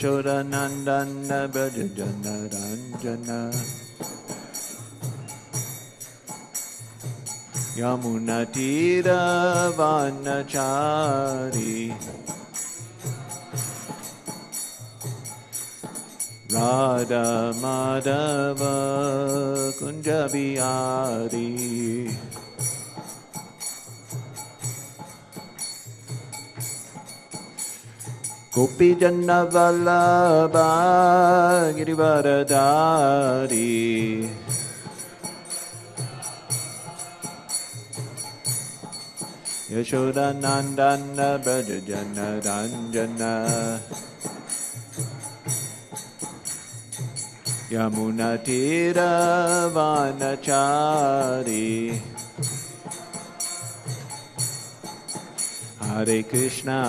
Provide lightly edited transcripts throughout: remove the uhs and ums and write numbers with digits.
Yashodanandana Brajajana Ranjana Yamunatira Vanachari Radha Madhava Kunjabihari Gopijana Vallabha Girivaradari Yashodanandana Brajajana Ranjana Yamunatira Vanachari Hare Krishna,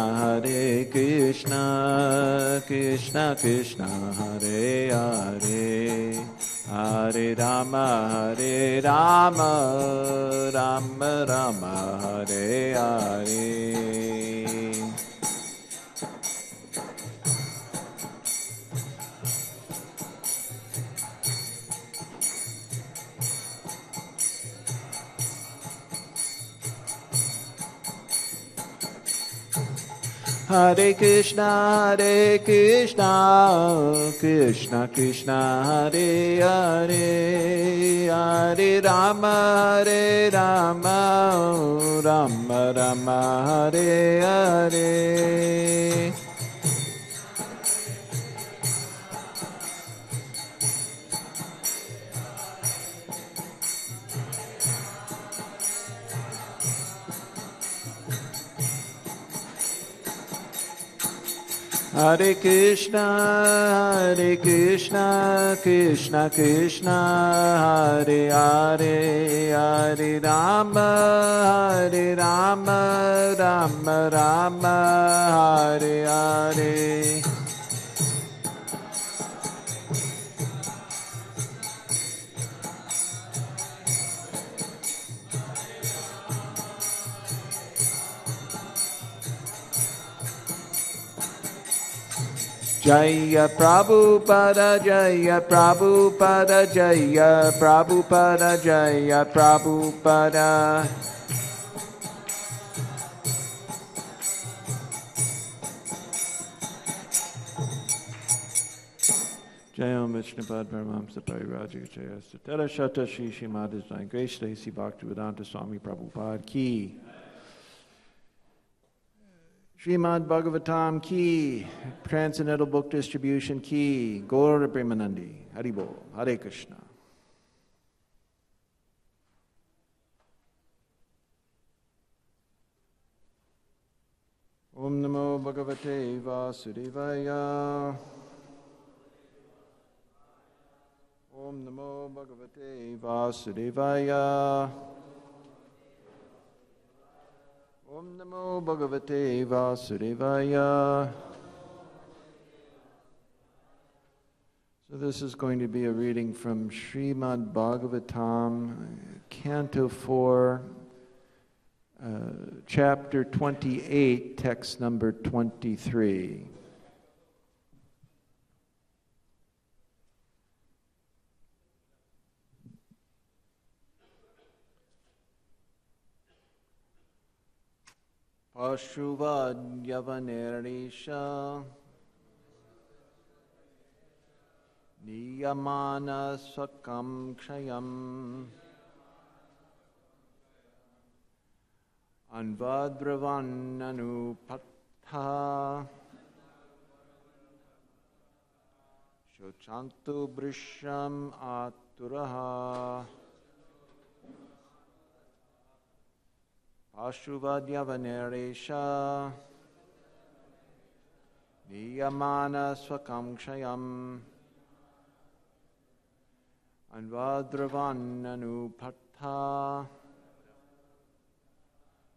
Krishna Krishna, Hare Hare, Hare Rama, Rama Rama, Hare Hare. Hare Krishna, Krishna Krishna, Hare Hare, Hare Rama, Rama Rama, Hare Hare. Hare Krishna, Krishna Krishna, Hare Hare, Hare Rama, Rama Rama, Hare Hare. Jaya Prabhupada, Jaya Prabhupada, Jaya Prabhupada, Jaya Prabhupada. Jaya Vishnupad Paramahamsa Pariraja Jaya Satara Shata Shri Srimad Bhagavatam Grace Stacy Bhaktivedanta Swami Prabhupada Ki. Srimad Bhagavatam Ki, Transcendental Book Distribution Ki, Gaura Premanandi, Haribol, Hare Krishna. Om Namo Bhagavate Vasudevaya. Om Namo Bhagavate Vasudevaya. Om Namo Bhagavate Vasudevaya. So this is going to be a reading from Srimad Bhagavatam, Canto 4, Chapter 28, Text number 23. Pashuvad Yavanerisha Niyamana Sakam Kshayam Anvadravan Anupatha Shochantu Brisham Aturaha Ashuvadhyavaneresha Niyamana Swakam Kshayam Anvadravan Anupatha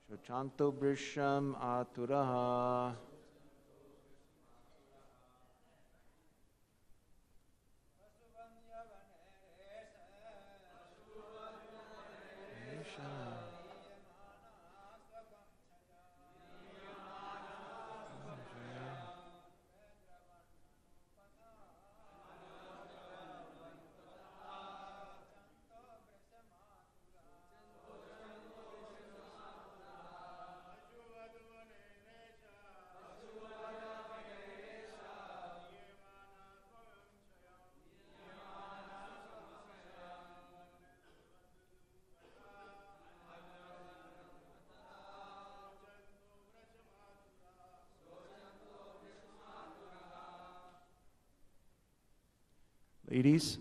Shochanto Brisham Aturaha. Ladies?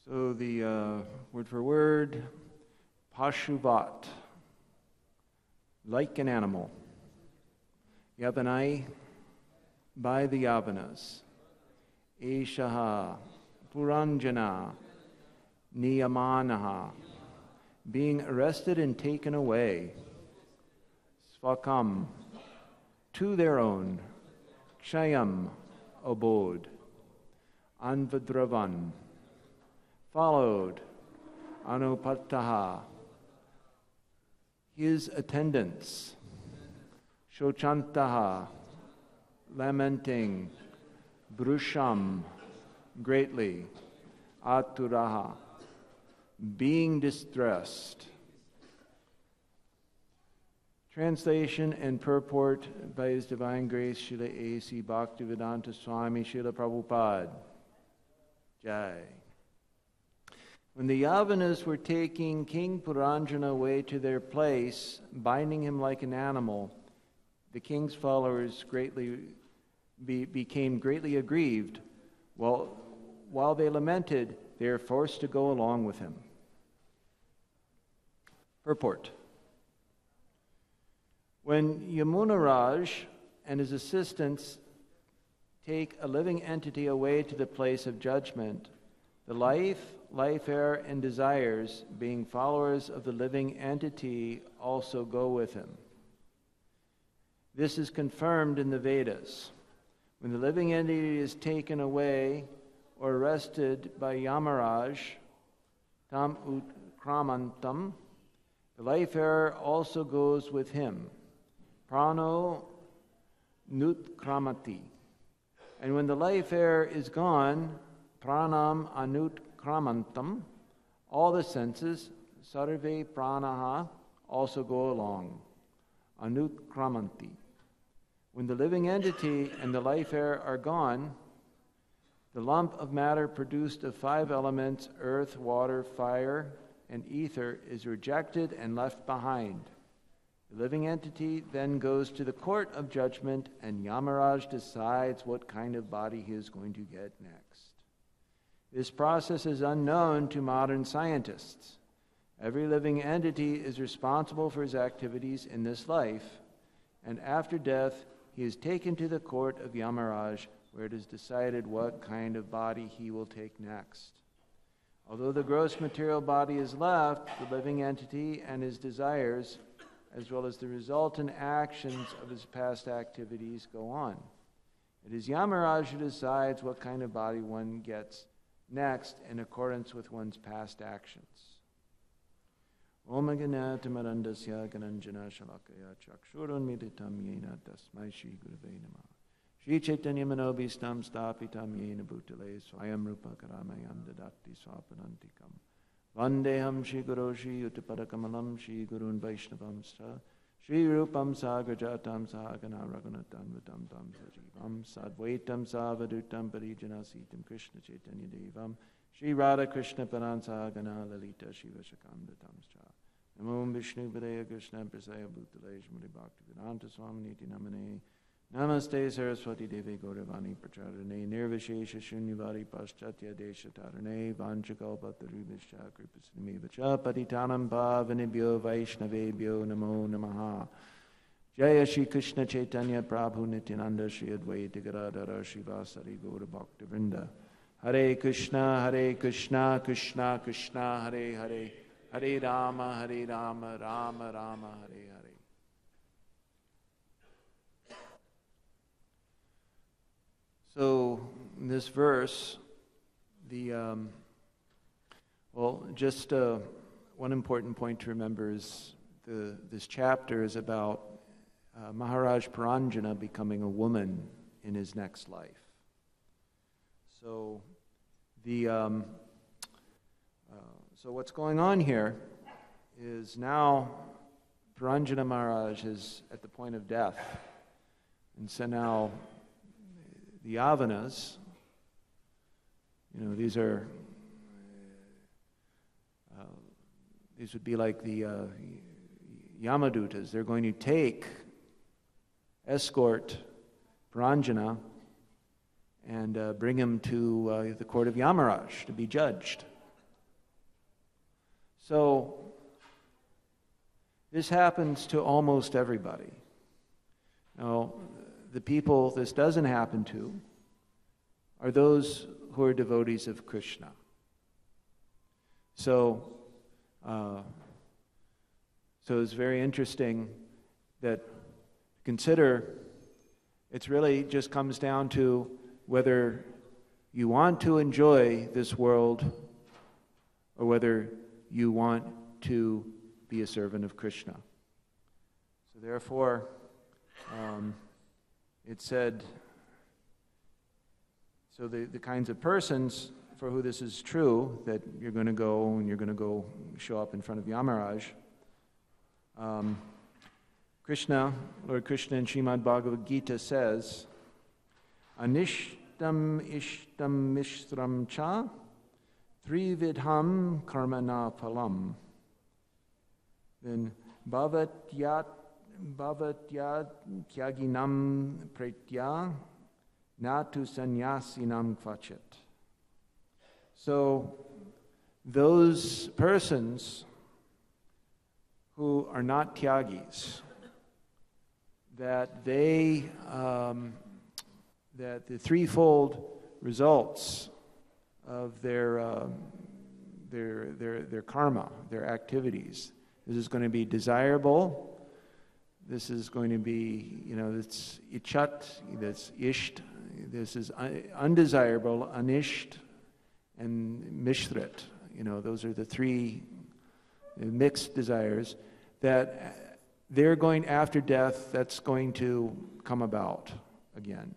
So the word for word, pashuvat, like an animal. Yavanai, by the Yavanas. Eshaha, Puranjana, Niyamanaha, being arrested and taken away. Svakam, to their own. Kshayam, abode. Anvadravan, followed. Anupattaha, his attendants. Shochantaha, lamenting. Brusham, greatly. Aturaha, being distressed. Translation and purport by His Divine Grace Srila A.C. Bhaktivedanta Swami Srila Prabhupada. Jai. When the Yavanas were taking King Puranjana away to their place, binding him like an animal, the king's followers became greatly aggrieved. While they lamented, they were forced to go along with him. Purport. When Yamunaraj and his assistants take a living entity away to the place of judgment, the life, air, and desires, being followers of the living entity, also go with him. This is confirmed in the Vedas. When the living entity is taken away or arrested by Yamaraj, tam utkramantam, the life air also goes with him. Prano nutkramati. And when the life air is gone, pranam anutkramantam, all the senses, sarve pranaha, also go along. Anutkramanti. When the living entity and the life air are gone, the lump of matter produced of 5 elements, earth, water, fire, and ether, is rejected and left behind. The living entity then goes to the court of judgment, and Yamaraj decides what kind of body he is going to get next. This process is unknown to modern scientists. Every living entity is responsible for his activities in this life, and after death, he is taken to the court of Yamaraj, where it is decided what kind of body he will take next. Although the gross material body is left, the living entity and his desires, as well as the resultant actions of his past activities, go on. It is Yamaraj who decides what kind of body one gets next in accordance with one's past actions. Om Ganatamarandasya Gananjana Shalakaya Chakshurunmilitam Yena Tasmai Shri Gurave Namah. Shri Chaitanya Manobhistam Stapitam Yena Bhutale Swayam Rupa Karamayam Dadati Swapanantikam. Vandeham Shri Guru Shri Uttaparakamalam Shri Gurun Vaishnavam Sra Shri Rupam Sagrajatam Sahagana Raghunatam Vitam Tam Sajivam Sadvaitam Savadutam Parijanaseetam Krishna Chaitanya Devam Shri Radha Krishna Paransahagana Lalita Shiva Shakandatam Sra Namo Vishnu Padaya Krishna Prasaya Bhutale Shmuri Bhaktivedanta Swami Niti Namane Namaste Saraswati Devi Gauravani Pracharane Nirvishesha Shunyavadi Paschatya Desha Tarane Vanchakalpatarubhischa Kripasinamivacha Patitanam Pavanibhyo Vaishnavebhyo Namo Namaha Jaya Shri Krishna Chaitanya Prabhu Nityananda Shri Advaita Gadadhara Shivasari Gaura Bhaktivinoda Hare Krishna Krishna Krishna Hare Hare Hare Rama Rama Rama Hare Hare. So in this verse, one important point to remember is this chapter is about Maharaj Puranjana becoming a woman in his next life. So so what's going on here is now Puranjana Maharaj is at the point of death. And so now the Yavanas, these would be like the Yamadutas. They're going to escort Puranjana and bring him to the court of Yamaraj to be judged. So this happens to almost everybody. Now, the people this doesn't happen to are those who are devotees of Krishna. So it's very interesting that consider it really just comes down to whether you want to enjoy this world or whether you want to be a servant of Krishna. So therefore, it said, so the kinds of persons for who this is true, that you're going to go show up in front of Yamaraj. Lord Krishna in Srimad Bhagavatam Gita says, Anishtam ishtam mishram cha trividham karmana phalam. Then bhavatyat tyaginam pretya natu sannyasinam kvachit. So those persons who are not tyagis, that that the threefold results of their karma, their activities. This is going to be desirable. This is going to be, it's ichat, that's isht. This is undesirable, anisht, and mishrit. Those are the three mixed desires that they're going after death, that's going to come about again.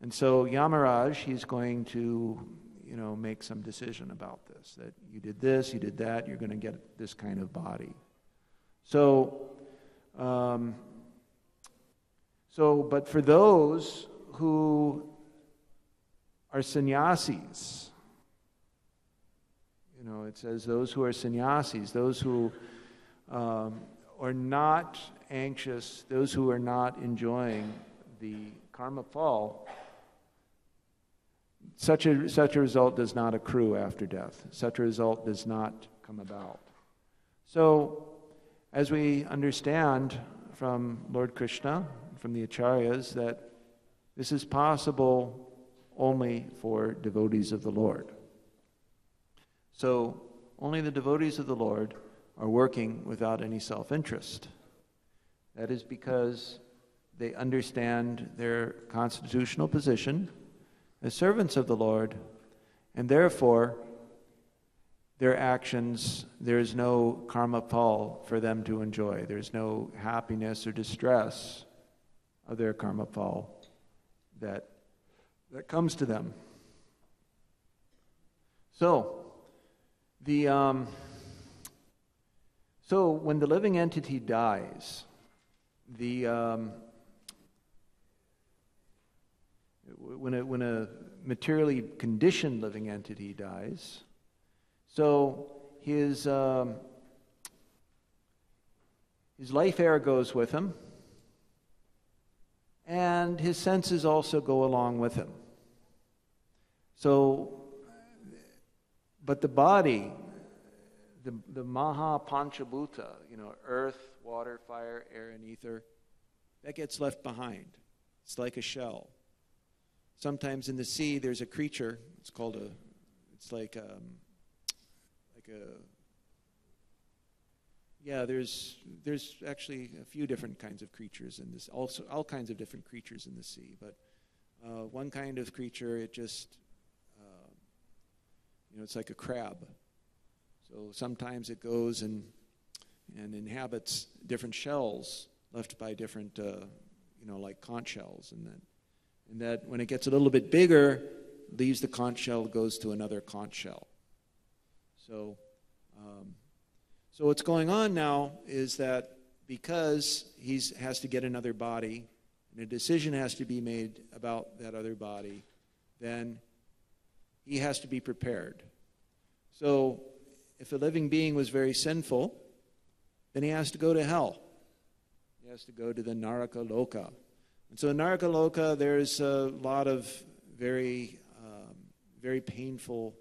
And so Yamaraj, he's going to, make some decision about this, that you did this, you did that, you're going to get this kind of body. So, but for those who are sannyasis, it says those who are sannyasis, those who are not anxious, those who are not enjoying the karma fall, such a result does not accrue after death. Such a result does not come about. So, as we understand from Lord Krishna, from the Acharyas, that this is possible only for devotees of the Lord. So, only the devotees of the Lord are working without any self-interest. That is because they understand their constitutional position as servants of the Lord, and therefore their actions, there is no karma pal for them to enjoy. There's no happiness or distress of their karma pal that comes to them. So when the living entity dies, when a materially conditioned living entity dies, so his life air goes with him, and his senses also go along with him. So, but the body, the Maha Panchabhuta, earth, water, fire, air, and ether, that gets left behind. It's like a shell. Sometimes in the sea there's a creature, there's actually a few different kinds of creatures in this, also all kinds of different creatures in the sea, but one kind of creature, it just, it's like a crab. So sometimes it goes and inhabits different shells left by different, like conch shells, and that when it gets a little bit bigger, leaves the conch shell, goes to another conch shell. So what's going on now is that because he has to get another body, and a decision has to be made about that other body, then he has to be prepared. So if a living being was very sinful, then he has to go to hell. He has to go to the Naraka Loka. And so in Naraka Loka, there's a lot of very painful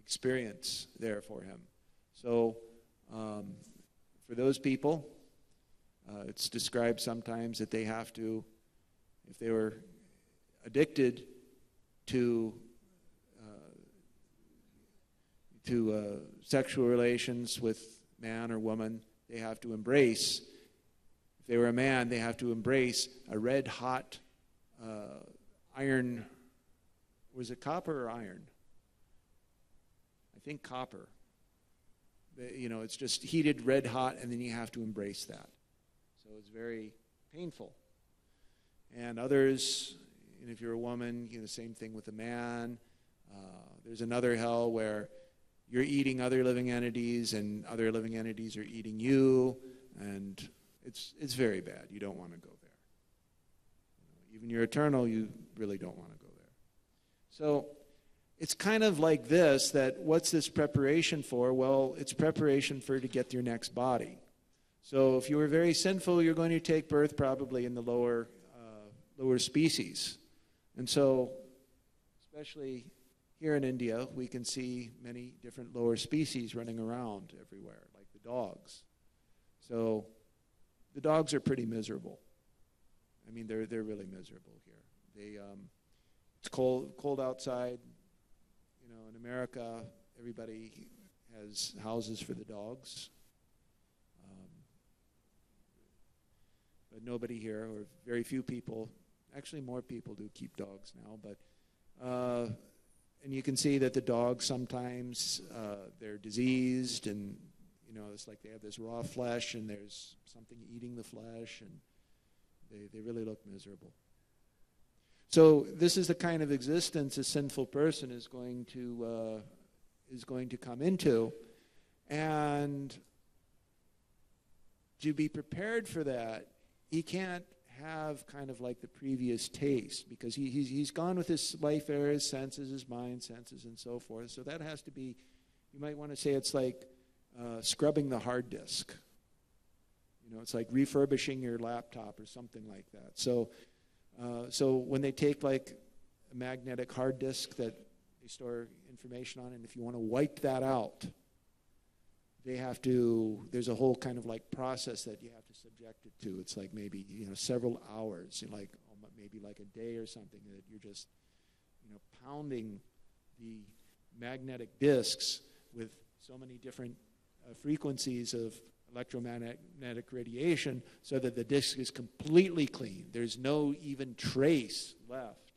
experience there for him. So for those people, it's described sometimes that they have to, if they were addicted to sexual relations with man or woman, they have to embrace, if they were a man, they have to embrace a red hot iron, was it copper or iron? I think copper. It's just heated red hot, and then you have to embrace that. So it's very painful. And others, if you're a woman, the same thing with a man. There's another hell where you're eating other living entities, and other living entities are eating you, and it's very bad. You don't want to go there. Even you're eternal, you really don't want to go there. So it's kind of like this, that what's this preparation for? Well, it's preparation for to get your next body. So if you were very sinful, you're going to take birth probably in the lower species. And so, especially here in India, we can see many different lower species running around everywhere, like the dogs. So the dogs are pretty miserable. I mean, they're really miserable here. It's cold outside. In America, everybody has houses for the dogs. But nobody here, or very few people, actually more people do keep dogs now, but and you can see that the dogs sometimes they're diseased, and it's like they have this raw flesh and there's something eating the flesh, and they really look miserable. So this is the kind of existence a sinful person is going to come into, and to be prepared for that, he can't have kind of like the previous taste, because he's gone with his life air, his senses, his mind senses, and so forth. So that has to be, you might want to say it's like scrubbing the hard disk. It's like refurbishing your laptop or something like that. So when they take like a magnetic hard disk that they store information on, and if you want to wipe that out, there's a whole kind of like process that you have to subject it to. It's like maybe, several hours, like maybe like a day or something, that you're just, pounding the magnetic disks with so many different frequencies of electromagnetic radiation so that the disk is completely clean. There's no even trace left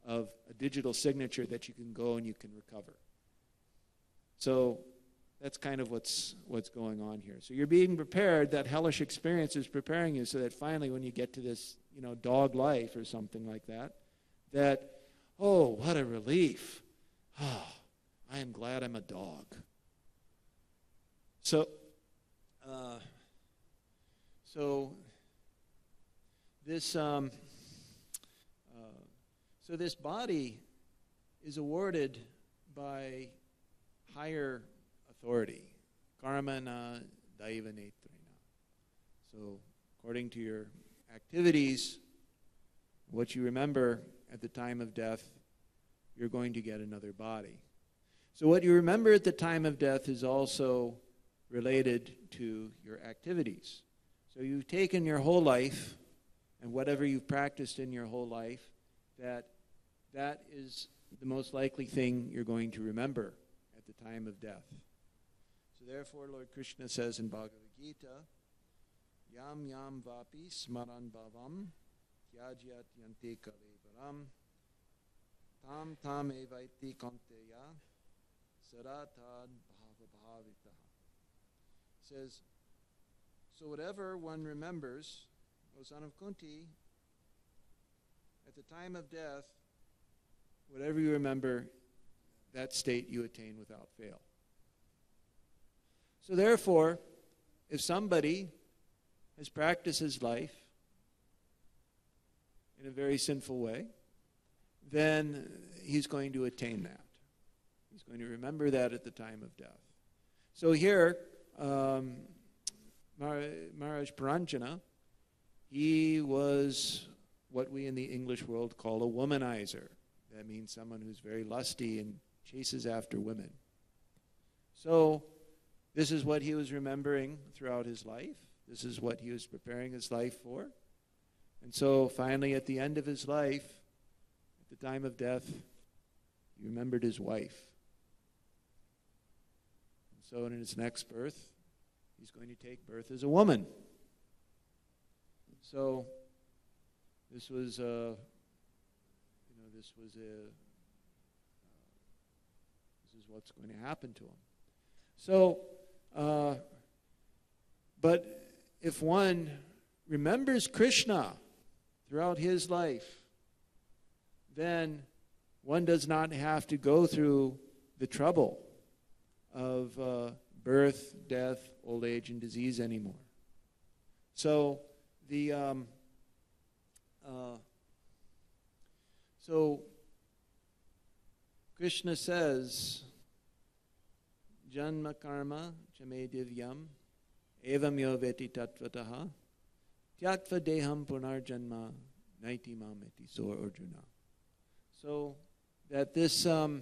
of a digital signature that you can go and you can recover. So that's kind of what's going on here. So you're being prepared. That hellish experience is preparing you so that finally when you get to this, dog life or something like that, oh, what a relief. Oh, I am glad I'm a dog. So this body is awarded by higher authority, karmana daiva netrena. So according to your activities, what you remember at the time of death, you're going to get another body. So what you remember at the time of death is also related to your activities. So you've taken your whole life, and whatever you've practiced in your whole life, that is the most likely thing you're going to remember at the time of death. So therefore, Lord Krishna says in Bhagavad Gita, Yam yam vapi smaran bhavam tyajyat yante kalevaram tam tam evaiti kanteya saratad bhava. Says, so whatever one remembers, O son of Kunti, at the time of death, whatever you remember, that state you attain without fail. So therefore, if somebody has practiced his life in a very sinful way, then he's going to attain that. He's going to remember that at the time of death. So here, Maharaj Paranjana, he was what we in the English world call a womanizer. That means someone who's very lusty and chases after women. So this is what he was remembering throughout his life. This is what he was preparing his life for. And so finally at the end of his life, at the time of death, he remembered his wife. And so in his next birth, he's going to take birth as a woman. So this was this is what's going to happen to him. So, but if one remembers Krishna throughout his life, then one does not have to go through the trouble of birth, death, old age, and disease anymore. So so Krishna says, Janma karma chame divyam evam yo veti tattvataha tyaktva deham punarjanma naiti mameti so Arjuna. So that this so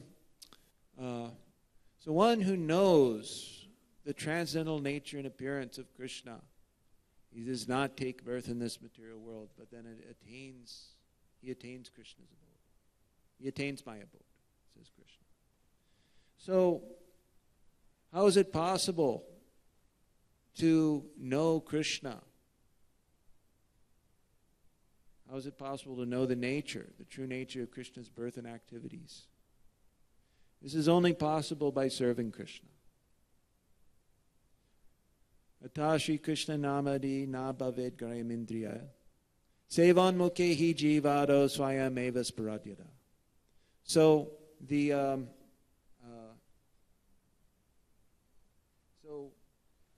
one who knows the transcendental nature and appearance of Krishna, he does not take birth in this material world, but then he attains Krishna's abode. He attains my abode, says Krishna. So, how is it possible to know Krishna? How is it possible to know the true nature of Krishna's birth and activities? This is only possible by serving Krishna. Atashi Krishna namadi na bhaved grayamindriya sevan mukhe jivado swayam eva sparadyada. So so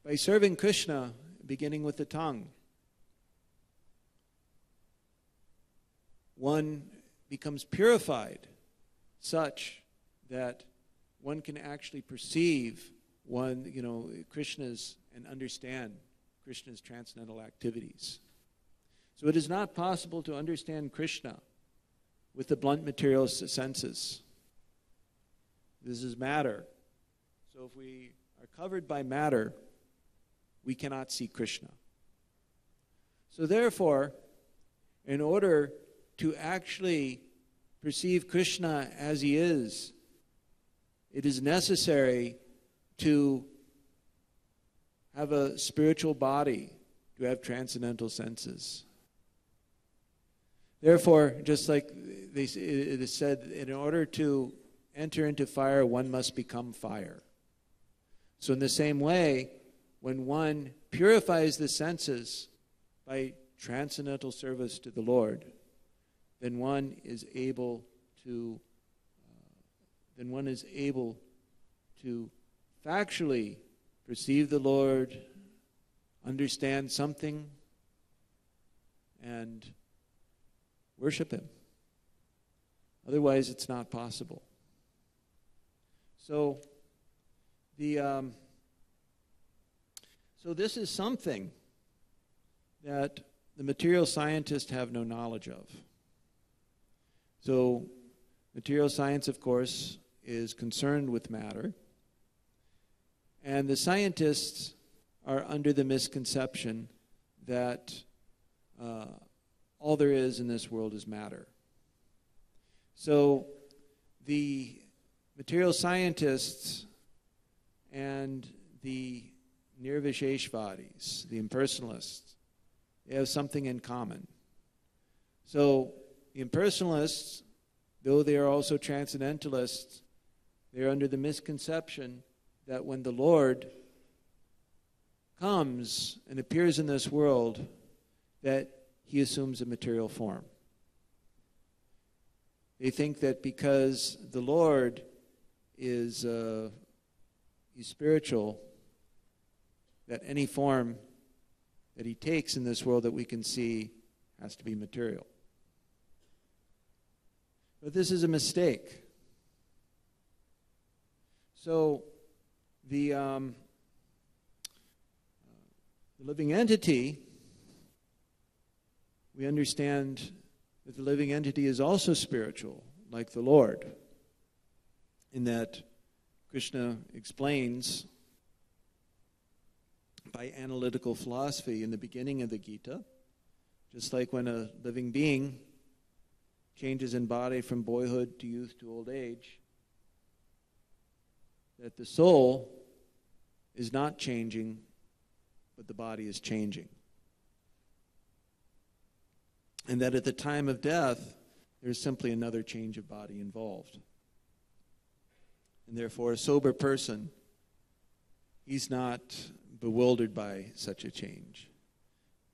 by serving Krishna, beginning with the tongue, one becomes purified such that one can actually perceive Krishna's and understand Krishna's transcendental activities. So it is not possible to understand Krishna with the blunt material senses. This is matter. So if we are covered by matter, we cannot see Krishna. So therefore, in order to actually perceive Krishna as he is, it is necessary to have a spiritual body, to have transcendental senses. Therefore, just like it is said, in order to enter into fire, one must become fire. So in the same way, when one purifies the senses by transcendental service to the Lord, then one is able to factually perceive the Lord, understand something, and worship him. Otherwise, it's not possible. So this is something that the material scientists have no knowledge of. So material science, of course, is concerned with matter. And the scientists are under the misconception that all there is in this world is matter. So the material scientists and the Nirvisheshvadis, the impersonalists, they have something in common. So the impersonalists, though they are also transcendentalists, they are under the misconception that when the Lord comes and appears in this world, that he assumes a material form. They think that because the Lord is he's spiritual, that any form that he takes in this world that we can see has to be material. But this is a mistake. So the living entity, we understand that the living entity is also spiritual, like the Lord, in that Krishna explains by analytical philosophy in the beginning of the Gita, just like when a living being changes in body from boyhood to youth to old age, that the soul is not changing, but the body is changing. And that at the time of death, there's simply another change of body involved. And therefore, a sober person, he's not bewildered by such a change.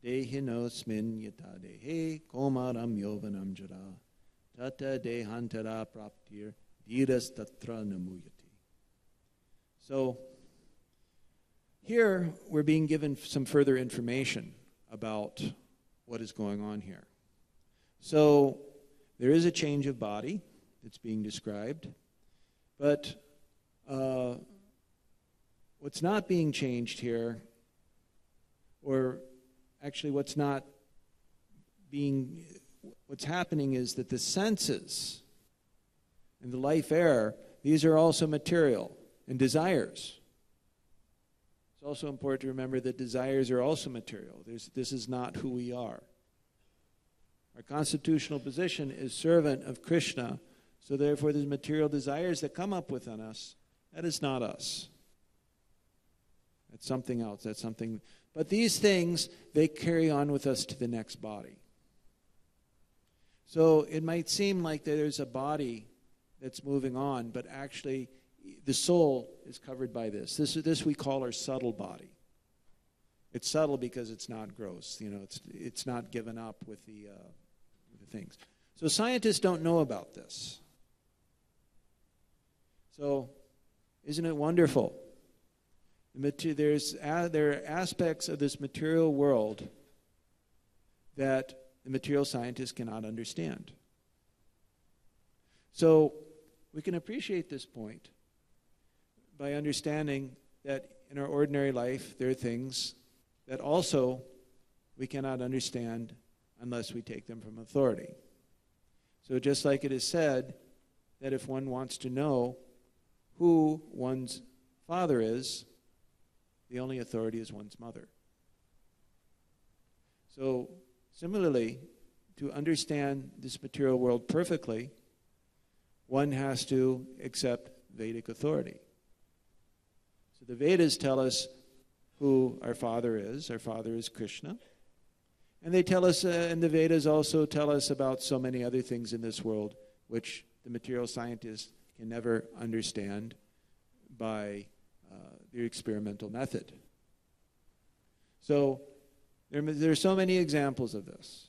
Dehinosmin yata dehe komaram yovanam jara tata dehantara praptir dhiras tatra namuyati. So, here we're being given some further information about what is going on here. So, there is a change of body that's being described, but what's not being changed here, or actually what's happening is that the senses and the life air, these are also material, and desires. It's also important to remember that desires are also material. This is not who we are. Our constitutional position is servant of Krishna, so therefore there's material desires that come up within us. That is not us. That's something else. That's something. But these things, they carry on with us to the next body. So it might seem like there's a body that's moving on, but actually the soul is covered by this. This we call our subtle body. It's subtle because it's not gross. It's not given up with the things. So scientists don't know about this. So isn't it wonderful? There are aspects of this material world that the material scientists cannot understand. So we can appreciate this point by understanding that in our ordinary life there are things that also we cannot understand unless we take them from authority. So just like it is said that if one wants to know who one's father is, the only authority is one's mother. So similarly, to understand this material world perfectly, one has to accept Vedic authority. So the Vedas tell us who our father is. Our father is Krishna. And they tell us, and the Vedas also tell us about so many other things in this world which the material scientists can never understand by the experimental method. So there are so many examples of this.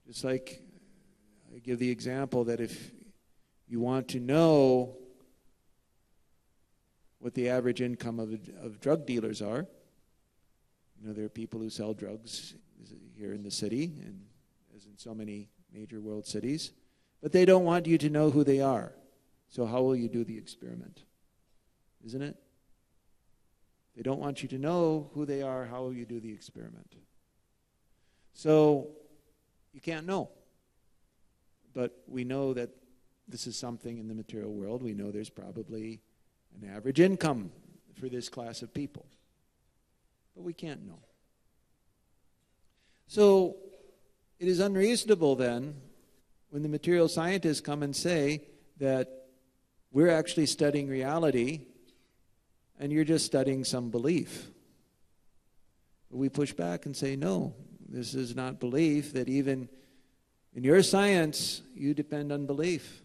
Just like I give the example that if you want to know what the average income of drug dealers are, there are people who sell drugs here in the city, and as in so many major world cities, but they don't want you to know who they are. So how will you do the experiment? Isn't it? They don't want you to know who they are. How will you do the experiment? So you can't know. But we know that this is something in the material world. We know there's probably an average income for this class of people. But we can't know. So it is unreasonable then when the material scientists come and say that we're actually studying reality and you're just studying some belief. But we push back and say, no, this is not belief, that even in your science, you depend on belief.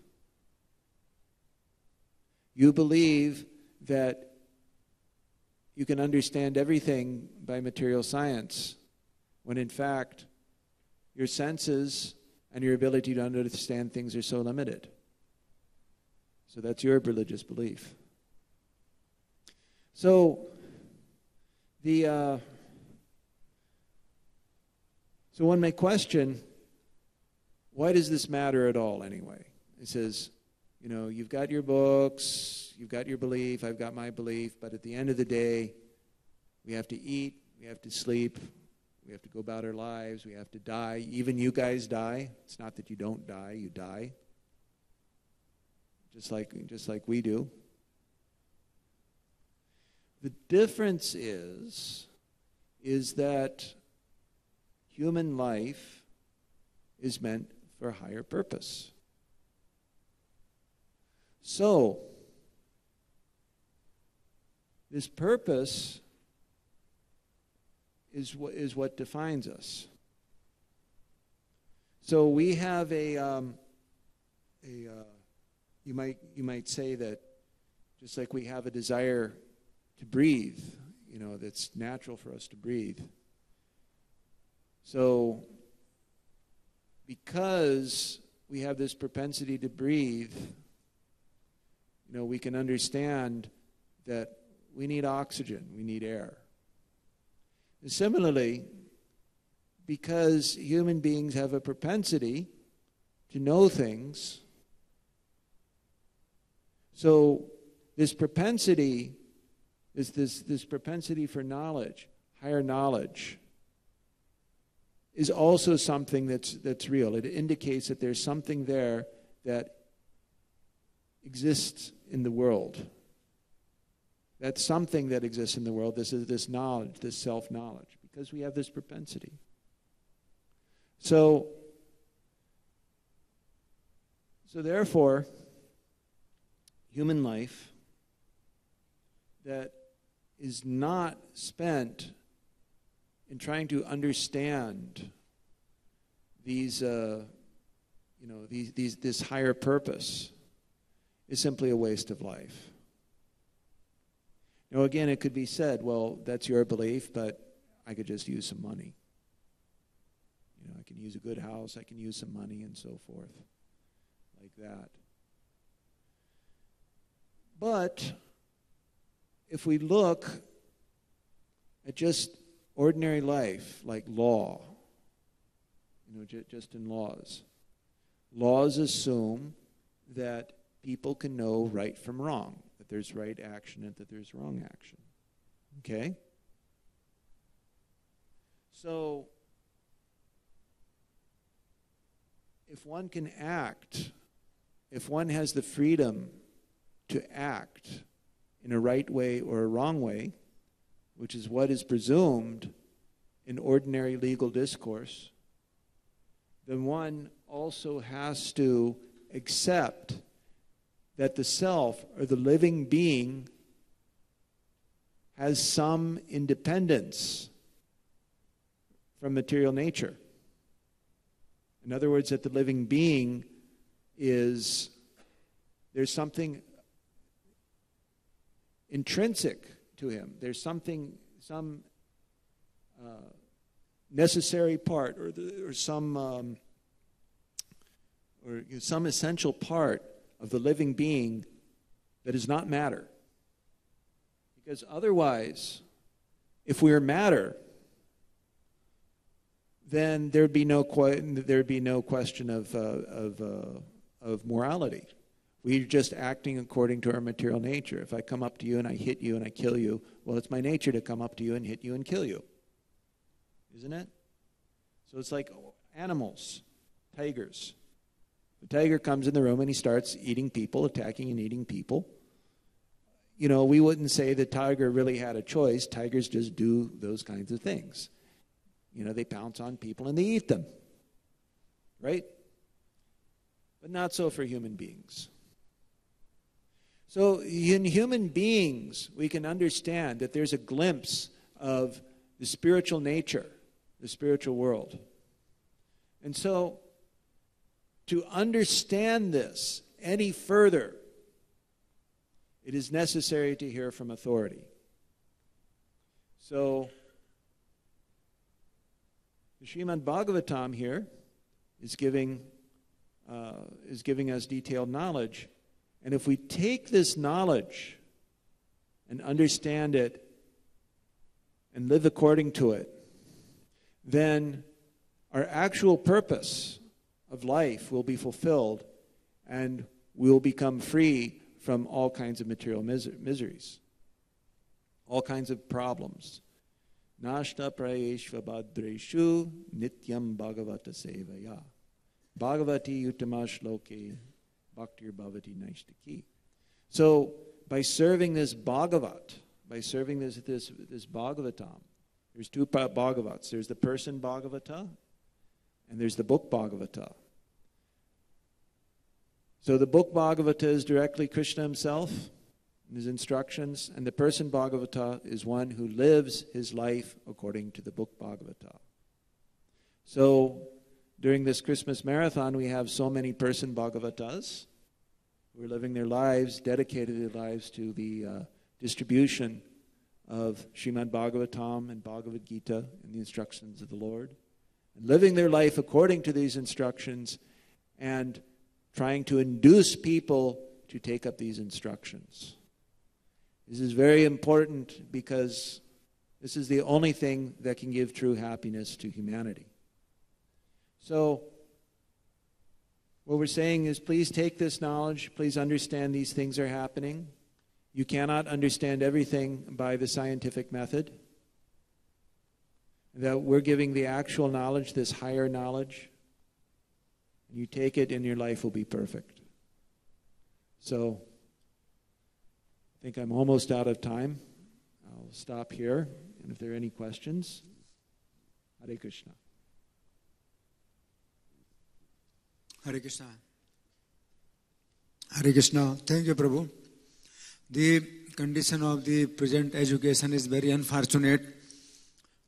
You believe that you can understand everything by material science, when in fact, your senses and your ability to understand things are so limited. So that's your religious belief. So So one may question, why does this matter at all anyway? It says, you've got your books, you've got your belief, I've got my belief, but at the end of the day, we have to eat, we have to sleep, we have to go about our lives, we have to die. Even you guys die. It's not that you don't die, you die. Just like we do. The difference is that human life is meant for a higher purpose. So, this purpose is what defines us. So we have you might say that just like we have a desire to breathe, that's natural for us to breathe. So because we have this propensity to breathe, we can understand that we need oxygen, we need air. And similarly, because human beings have a propensity to know things, so this propensity is this propensity for knowledge, higher knowledge, is also something that's real. It indicates that there's something there that exists in the world. That's something that exists in the world. This is this knowledge, this self-knowledge, because we have this propensity. So therefore, human life that is not spent in trying to understand this higher purpose is simply a waste of life. Again, it could be said, well, that's your belief, but I could just use some money. I can use a good house, I can use some money, and so forth, like that. But if we look at just ordinary life, like law, just in laws, laws assume that people can know right from wrong, that there's right action and that there's wrong action. Okay? So, if one can act, if one has the freedom to act in a right way or a wrong way, which is what is presumed in ordinary legal discourse, then one also has to accept that the self or the living being has some independence from material nature. In other words, that the living being there's something intrinsic to him. There's some necessary part or some essential part of the living being that does not matter. Because otherwise, if we are matter, then there'd be no question of morality. We're just acting according to our material nature. If I come up to you and I hit you and I kill you, well, it's my nature to come up to you and hit you and kill you. Isn't it? So it's like animals, tigers. The tiger comes in the room and he starts eating people, attacking and eating people. We wouldn't say the tiger really had a choice. Tigers just do those kinds of things. They pounce on people and they eat them. Right? But not so for human beings. So in human beings, we can understand that there's a glimpse of the spiritual nature, the spiritual world. And so, to understand this any further, it is necessary to hear from authority. So, the Srimad Bhagavatam here is giving us detailed knowledge. And if we take this knowledge and understand it and live according to it, then our actual purpose of life will be fulfilled and we will become free from all kinds of material miseries, all kinds of problems. Nashta prayeshva bhadreshu nityam bhagavata sevaya. Bhagavati uttama shloke bhaktir bhavati naishtaki. So by serving this Bhagavat, by serving this Bhagavatam, there's two Bhagavats. There's the person Bhagavata and there's the book Bhagavata. So the book Bhagavata is directly Krishna himself and his instructions, and the person Bhagavata is one who lives his life according to the book Bhagavata. So during this Christmas marathon, we have so many person Bhagavatas who are living their lives, dedicated their lives to the distribution of Srimad Bhagavatam and Bhagavad Gita and the instructions of the Lord, and living their life according to these instructions and trying to induce people to take up these instructions. This is very important because this is the only thing that can give true happiness to humanity. So, what we're saying is, please take this knowledge, please understand these things are happening. You cannot understand everything by the scientific method. That we're giving the actual knowledge, this higher knowledge. And you take it and your life will be perfect. So, I think I'm almost out of time. I'll stop here. And if there are any questions, Hare Krishna. Hare Krishna. Hare Krishna. Thank you, Prabhu. The condition of the present education is very unfortunate,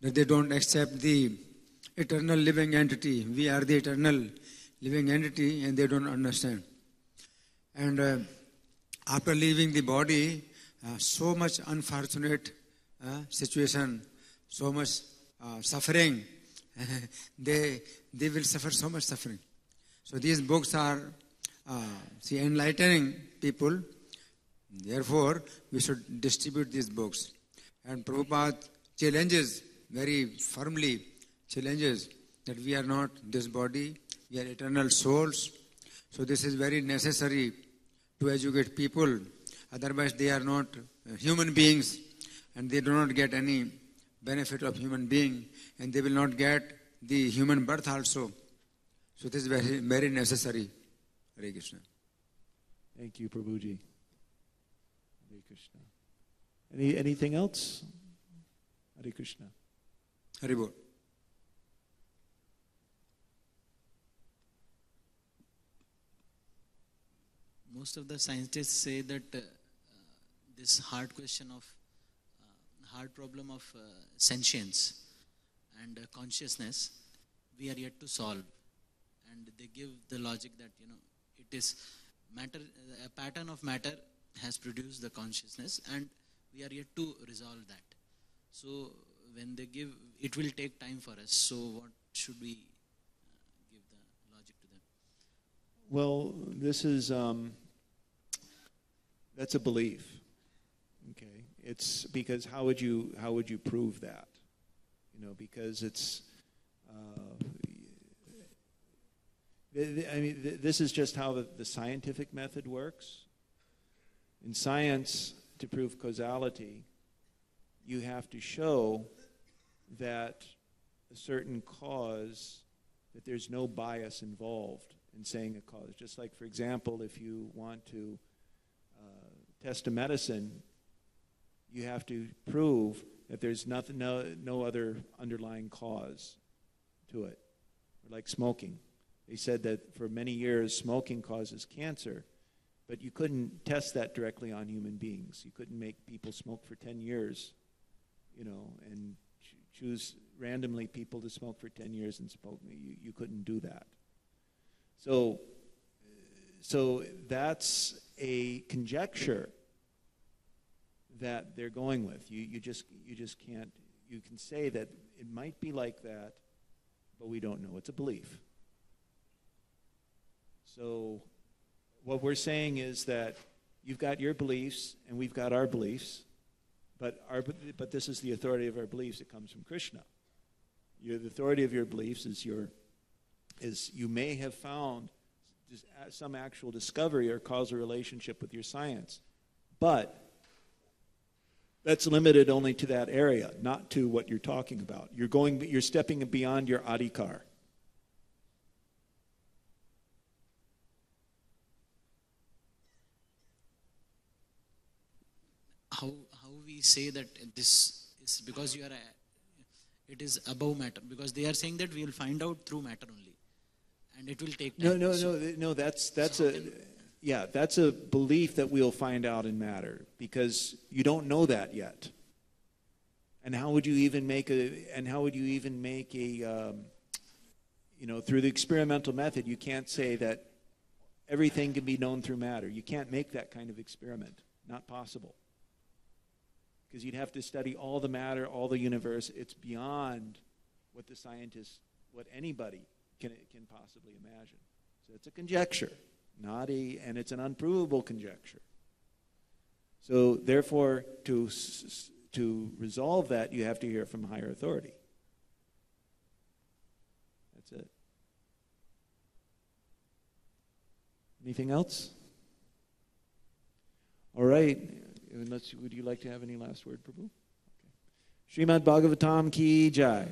that they don't accept the eternal living entity. We are the eternal living entity, and they don't understand. And after leaving the body, so much unfortunate situation, so much suffering. They will suffer so much suffering. So these books are enlightening people. Therefore, we should distribute these books. And Prabhupada challenges, very firmly challenges, that we are not this body, we are eternal souls. So this is very necessary to educate people. Otherwise, they are not human beings, and they do not get any benefit of human being, and they will not get the human birth also. So this is very, very necessary. Hare Krishna. Thank you, Prabhuji. Hare Krishna. Anything else? Hare Krishna. Hare Bol. Most of the scientists say that this hard question of hard problem of sentience and consciousness, we are yet to solve. And they give the logic that, it is matter, a pattern of matter has produced the consciousness, and we are yet to resolve that. So when they give, it will take time for us. So what should we give the logic to them? Well, this is, that's a belief. Okay, it's because how would you prove that? Because it's, this is just how the scientific method works. In science, to prove causality, you have to show that a certain cause, that there's no bias involved in saying a cause. Just like, for example, if you want to test a medicine, you have to prove that there's no other underlying cause to it. Like smoking. They said that for many years smoking causes cancer, but you couldn't test that directly on human beings. You couldn't make people smoke for 10 years, and choose randomly people to smoke for 10 years and smoke. You couldn't do that. So that's a conjecture that they're going with. You just can't. You can say that it might be like that, but we don't know. It's a belief. So what we're saying is that you've got your beliefs and we've got our beliefs, But this is the authority of our beliefs. It comes from Krishna. The authority of your beliefs is you may have found some actual discovery or causal relationship with your science, but that's limited only to that area, not to what you're talking about. You're stepping beyond your adhikar. How we say that this is because it is above matter, because they are saying that we will find out through matter only, and it will take time. No. That's a belief that we'll find out in matter, because you don't know that yet. And how would you even make a through the experimental method, you can't say that everything can be known through matter. You can't make that kind of experiment. Not possible. Because you'd have to study all the matter, all the universe. It's beyond what anybody can possibly imagine. So it's a conjecture, and it's an unprovable conjecture. So therefore, to resolve that, you have to hear from higher authority. That's it. Anything else? All right. Would you like to have any last word, Prabhu? Okay. Srimad Bhagavatam ki jai.